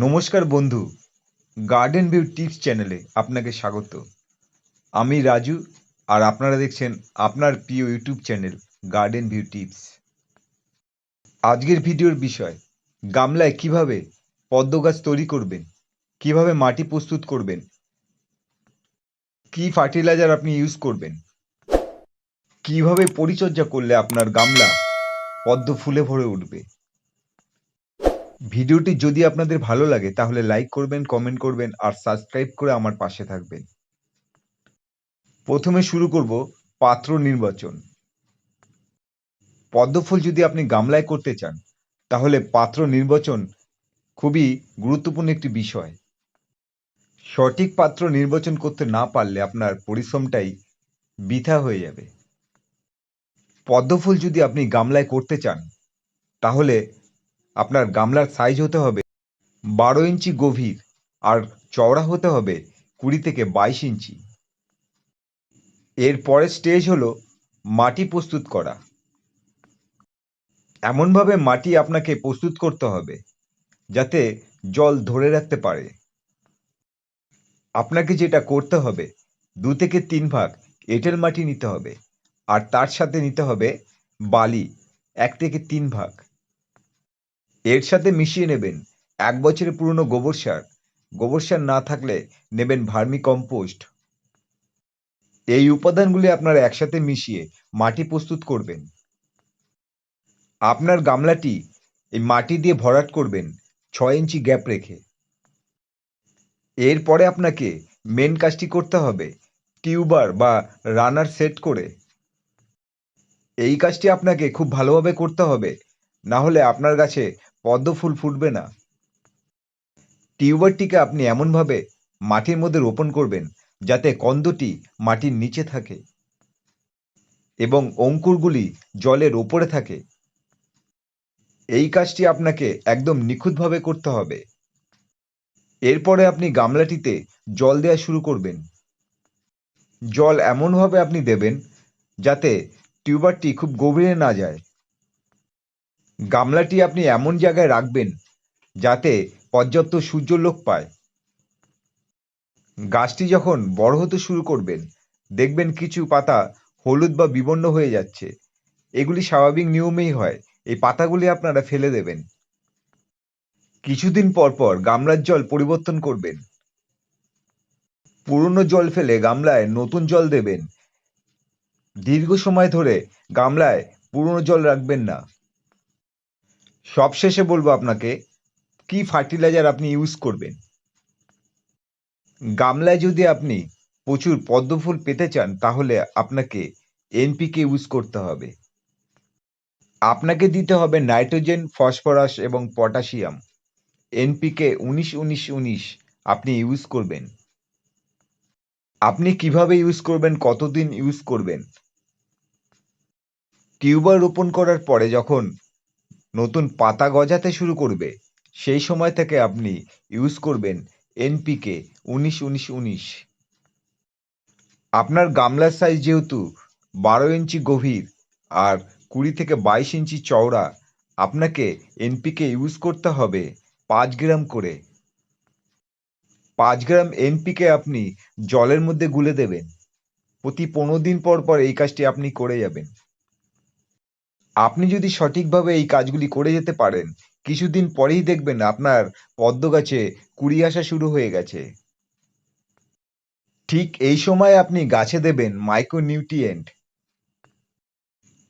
নমস্কার বন্ধু, garden view tips চ্যানেলে আপনাকে স্বাগত। আমি রাজু, আর আপনারা দেখছেন আপনার প্রিয় YouTube channel garden view tips. আজকের ভিডিওর বিষয়, গামলায় কিভাবে পদ্ম গাছ তৈরি করবেন, কিভাবে মাটি প্রস্তুত করবেন, কি ফার্টিলাইজার আপনি ইউজ করবেন, কিভাবে পরিচর্যা করলে আপনার গামলা পদ্ম ফুলে ভরে উঠবে। ভিডিওটি যদি আপনাদের ভালো লাগে তাহলে লাইক করবেন, কমেন্ট করবেন আর সাবস্ক্রাইব করে আমার পাশে থাকবেন। প্রথমে শুরু করব পাত্র নির্বাচন। পদ্মফুল যদি আপনি গামলায় করতে চান তাহলে পাত্র নির্বাচন খুবই গুরুত্বপূর্ণ একটি বিষয়। সঠিক পাত্র নির্বাচন করতে না পারলে আপনার পরিশ্রমটাই বৃথা হয়ে যাবে। পদ্মফুল যদি আপনি গামলায় করতে চান তাহলে আপনার গামলার সাইজ হতে হবে 12 ইঞ্চি গভীর আর চওড়া হতে হবে 20 থেকে 22 ইঞ্চি। এর পরের স্টেজ হলো মাটি প্রস্তুত করা। এমনভাবে মাটি আপনাকে প্রস্তুত করতে হবে যাতে জল ধরে রাখতে পারে। আপনাকে যেটা করতে হবে, 2 থেকে 3 ভাগ এঁটেল মাটি নিতে হবে আর তার সাথে নিতে হবে বালি 1 থেকে 3 ভাগ। এর সাথে মিশিয়ে নেবেন 1 বছরের পুরনো গোবর সার। গোবর সার না থাকলে নেবেন ভার্মি কম্পোস্ট। এই উপাদানগুলি আপনারা একসাথে মিশিয়ে মাটি প্রস্তুত করবেন। আপনার গামলাটি এই মাটি দিয়ে ভরাট করবেন 6 ইঞ্চি গ্যাপ রেখে। এরপরে আপনাকে মেন কাজটি করতে হবে, টিউবার বা রানার সেট করে। এই কাজটি আপনাকে খুব ভালোভাবে করতে হবে, না হলে আপনার গাছে পদ্ম ফুল ফুটবে না। টিউবারটিকে আপনি এমনভাবে মাটির মধ্যে রোপণ করবেন যাতে কন্দটি মাটির নিচে থাকে এবং অঙ্কুরগুলি জলের ওপরে থাকে। এই কাজটি আপনাকে একদম নিখুঁতভাবে করতে হবে। এরপরে আপনি গামলাটিতে জল দেওয়া শুরু করবেন। জল এমনভাবে আপনি দেবেন যাতে টিউবারটি খুব গভীরে না যায়। গামলাটি আপনি এমন জায়গায় রাখবেন যাতে পর্যাপ্ত সূর্যালোক পায়। গাছটি যখন বড় হতে শুরু করবেন, দেখবেন কিছু পাতা হলুদ বা বিবর্ণ হয়ে যাচ্ছে। এগুলি স্বাভাবিক নিয়মেই হয়। এই পাতাগুলি আপনারা ফেলে দেবেন। কিছুদিন পর পর গামলার জল পরিবর্তন করবেন। পুরনো জল ফেলে গামলায় নতুন জল দেবেন। দীর্ঘ সময় ধরে গামলায় পুরনো জল রাখবেন না। সবশেষে বলবো আপনাকে কি ফার্টিলাইজার আপনি ইউজ করবেন। গামলায় যদি আপনি প্রচুর পদ্ম ফুল পেতে চান তাহলে আপনাকে এনপিকে ইউজ করতে হবে। আপনাকে দিতে হবে নাইট্রোজেন, ফসফরাস এবং পটাশিয়াম। এনপিকে 19-19-19 আপনি ইউজ করবেন। আপনি কিভাবে ইউজ করবেন, কতদিন ইউজ করবেন? টিউবার রোপণ করার পরে যখন নতুন পাতা গজাতে শুরু করবে সেই সময় থেকে আপনি ইউজ করবেন এনপিকে 19-19-19। আপনার গামলার সাইজ যেহেতু 12 ইঞ্চি গভীর আর 20 থেকে 22 ইঞ্চি চওড়া, আপনাকে এনপিকে ইউজ করতে হবে 5 গ্রাম করে। 5 গ্রাম এনপিকে আপনি জলের মধ্যে গুলে দেবেন। প্রতি 15 দিন পর পর এই কাজটি আপনি করে যাবেন। আপনি যদি সঠিকভাবে এই কাজগুলি করে যেতে পারেন, কিছুদিন পরেই দেখবেন আপনার পদ্ম গাছে কুঁড়ি আসা শুরু হয়ে গেছে। ঠিক এই সময় আপনি গাছে দেবেন মাইক্রোনিউট্রিয়েন্ট।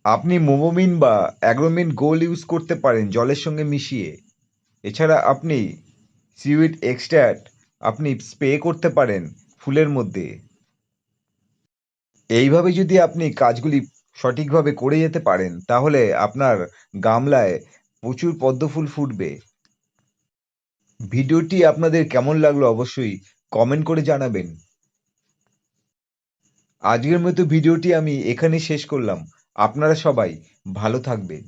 আপনি মোমোমিন বা অ্যাগ্রোমিন গোল্ড ইউজ করতে পারেন জলের সঙ্গে মিশিয়ে। এছাড়া আপনি সিউইড এক্সট্রাক্ট আপনি স্প্রে করতে পারেন ফুলের মধ্যে। এইভাবে যদি আপনি কাজগুলি সঠিকভাবে করে যেতে পারেন তাহলে আপনার গামলায় প্রচুর পদ্ম ফুল ফুটবে। ভিডিওটি আপনাদের কেমন লাগলো অবশ্যই কমেন্ট করে জানাবেন। আজকের মতো ভিডিওটি আমি এখানেই শেষ করলাম। আপনারা সবাই ভালো থাকবেন।